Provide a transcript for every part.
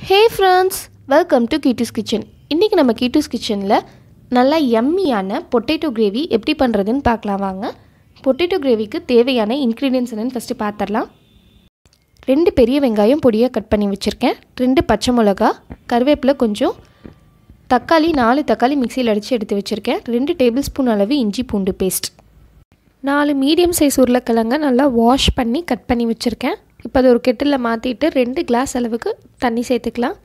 Hey friends, welcome to Kitty's Kitchen. இன்னைக்கு நம்ம Kitty's Kitchenல நல்ல யம்மியான பொட்டேட்டோ கிரேவி எப்படி பண்றதுன்னு பார்க்கலாம் வாங்க. பொட்டேட்டோ கிரேவிக்கு தேவையான இன்கிரிடியன்ட்ஸ் என்னன்னு ஃபர்ஸ்ட் பார்த்தறலாம். 2 பெரிய வெங்காயம் பொடியா கட் பண்ணி வச்சிருக்கேன். 2 பச்சை மிளகாய், கறிவேப்பிலை கொஞ்சம், தக்காளி 4 தக்காளி மிக்ஸில அடிச்சு எடுத்து வச்சிருக்கேன். 2 டேபிள்ஸ்பூன் அளவு இஞ்சி பூண்டு பேஸ்ட். 4 மீடியம் சைஸ் உருளைக்கிழங்க நல்லா வாஷ் பண்ணி கட் பண்ணி வச்சிருக்கேன். இப்போ அது ஒரு கெட்டில்ல மாத்திட்டு 2 கிளாஸ் அளவுக்கு தண்ணி சேர்த்துக்கலாம்.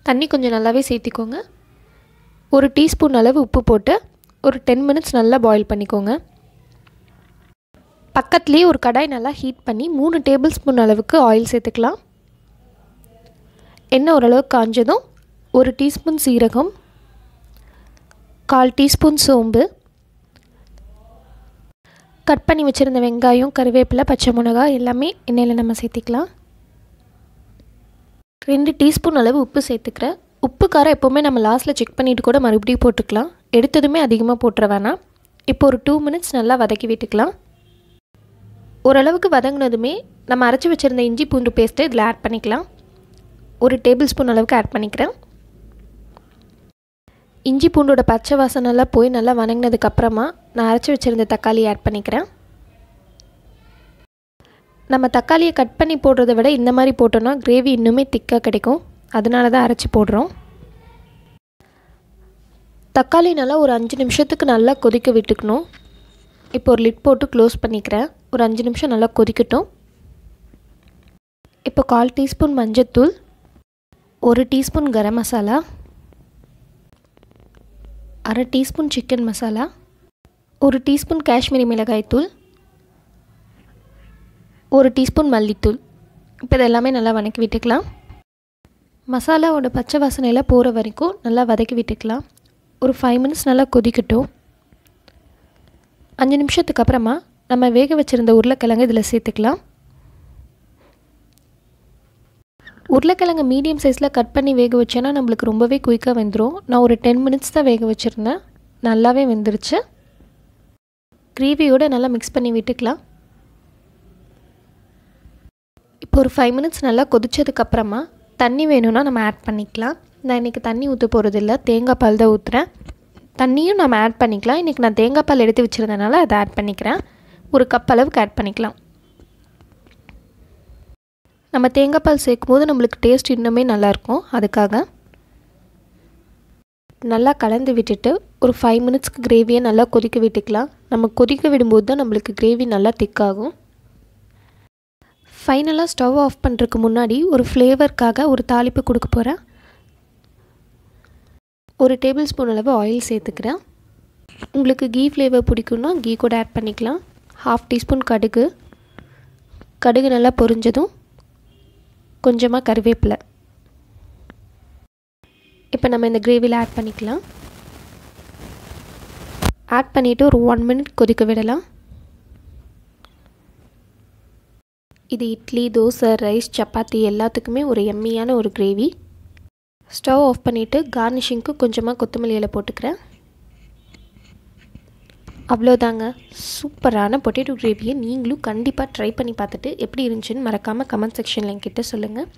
தண்ணி கொஞ்சம் நல்லாவே சேர்த்திக்கோங்க. 1 டீஸ்பூன் அளவு உப்பு போட்டு ஒரு 10 மினிட்ஸ் நல்லா பாயில் பண்ணிக்கோங்க. பக்கத்துலயே ஒரு கடாய் நல்லா ஹீட் பண்ணி 3 டேபிள்ஸ்பூன் அளவுக்கு ஆயில் சேர்த்துக்கலாம். எண்ணெய் ஓரளவுக்கு காஞ்சதும் 1 டீஸ்பூன் சீரகம், 1/4 டீஸ்பூன் சோம்பு, கட் பண்ணி வச்சிருந்த வெங்காயம், கறிவேப்பிலை, பச்சை மிளகாய் எல்லாமே எண்ணெயில நம்ம சேர்த்திக்கலாம். 2 டீஸ்பூன் அளவு உப்பு சேர்த்துக்கிறேன். உப்பு காரம் எப்போவுமே நம்ம லாஸ்ட்டில் செக் பண்ணிவிட்டு கூட மறுபடியும் போட்டுக்கலாம். எடுத்ததுமே அதிகமாக போட்டுற வேணாம். இப்போ ஒரு 2 மினிட்ஸ் நல்லா வதக்கி விட்டுக்கலாம். ஓரளவுக்கு வதங்கினதுமே நம்ம அரைச்சி வச்சுருந்த இஞ்சி பூண்டு பேஸ்ட்டை இதில் ஆட் பண்ணிக்கலாம். 1 டேபிள் ஸ்பூன் அளவுக்கு ஆட் பண்ணிக்கிறேன். இஞ்சி பூண்டோட பச்சை வாசனைலாம் போய் நல்லா வதங்கினதுக்கப்புறமா நான் அரைச்சி வச்சுருந்த தக்காளி ஆட் பண்ணிக்கிறேன். நம்ம தக்காளியை கட் பண்ணி போடுறத விட இந்த மாதிரி போட்டோன்னா கிரேவி இன்னுமே திக்காக கிடைக்கும். அதனால தான் அரைச்சி போடுறோம். தக்காளி நல்லா ஒரு 5 நிமிஷத்துக்கு நல்லா கொதிக்க விட்டுக்கணும். இப்போ ஒரு லிட் போட்டு க்ளோஸ் பண்ணிக்கிறேன். ஒரு 5 நிமிஷம் நல்லா கொதிக்கட்டும். இப்போ 1/4 டீஸ்பூன் மஞ்சள்தூள், 1 teaspoon garam masala, 1/2 teaspoon chicken masala, 1 teaspoon Kashmiri மிளகாய் தூள், 1 டீஸ்பூன் மல்லித்தூள். இப்போ இதெல்லாமே நல்லா வதக்கி விட்டுக்கலாம். மசாலாவோட பச்சை வாசனையில் போகிற வரைக்கும் நல்லா வதக்கி விட்டுக்கலாம். ஒரு 5 மினிட்ஸ் நல்லா கொதிக்கட்டும். 5 நிமிஷத்துக்கு அப்புறமா நம்ம வேக வச்சுருந்த உருளைக்கிழங்கு இதில் சேர்த்துக்கலாம். உருளைக்கிழங்கு மீடியம் சைஸில் கட் பண்ணி வேக வச்சேன்னா நம்மளுக்கு ரொம்பவே குயிக்காக வெந்துடும். நான் ஒரு 10 மினிட்ஸ் தான் வேக வச்சுருந்தேன். நல்லாவே வெந்துருச்சு. கிரேவியோடு நல்லா மிக்ஸ் பண்ணி விட்டுக்கலாம். இப்போ ஒரு 5 மினிட்ஸ் நல்லா கொதிச்சதுக்கப்புறமா தண்ணி வேணும்னா நம்ம ஆட் பண்ணிக்கலாம். நான் இன்றைக்கி தண்ணி ஊற்ற போகிறதில்ல, தேங்காய் பால் தான் ஊற்றுறேன். தண்ணியும் நம்ம ஆட் பண்ணிக்கலாம். இன்றைக்கி நான் தேங்காய் பால் எடுத்து வச்சுருந்தனால அதை ஆட் பண்ணிக்கிறேன். 1 கப் அளவுக்கு ஆட் பண்ணிக்கலாம். நம்ம தேங்காய் பால் சேர்க்கும் போது நம்மளுக்கு டேஸ்ட் இன்னுமே நல்லாயிருக்கும். அதுக்காக நல்லா கலந்து விட்டுட்டு ஒரு 5 மினிட்ஸ்க்கு கிரேவியை நல்லா கொதிக்க விட்டுக்கலாம். நம்ம கொதிக்க விடும்போது தான் நம்மளுக்கு கிரேவி நல்லா திக்காகும். ஃபைனலாக ஸ்டவ் ஆஃப் பண்ணுறதுக்கு முன்னாடி ஒரு ஃப்ளேவருக்காக ஒரு தாளிப்பு கொடுக்க போகிறேன். 1 டேபிள் ஸ்பூன் அளவு ஆயில் சேர்த்துக்கிறேன். உங்களுக்கு கீ ஃப்ளேவர் பிடிக்குன்னா கீ கூட ஆட் பண்ணிக்கலாம். 1/2 டீஸ்பூன் கடுகு, கடுகு நல்லா பொரிஞ்சதும் கொஞ்சமாக கறிவேப்பிலை. இப்போ நம்ம இந்த கிரேவியில் ஆட் பண்ணிக்கலாம். ஆட் பண்ணிவிட்டு ஒரு 1 மினிட் கொதிக்க விடலாம். இது இட்லி, தோசை, ரைஸ், சப்பாத்தி எல்லாத்துக்குமே ஒரு எம்மியான ஒரு கிரேவி. ஸ்டவ் ஆஃப் பண்ணிவிட்டு கார்னிஷிங்க்கு கொஞ்சமாக கொத்தமல்லி இலை போட்டுக்கிறேன். அவ்வளோதாங்க. சூப்பரான பொட்டேட்டோ கிரேவியை நீங்களும் கண்டிப்பாக ட்ரை பண்ணி பார்த்துட்டு எப்படி இருந்துச்சுன்னு மறக்காமல் கமெண்ட் செக்ஷனில் என்கிட்ட சொல்லுங்கள்.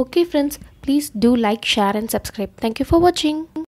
Okay friends, please do like, share and subscribe. Thank you for வாட்சிங்.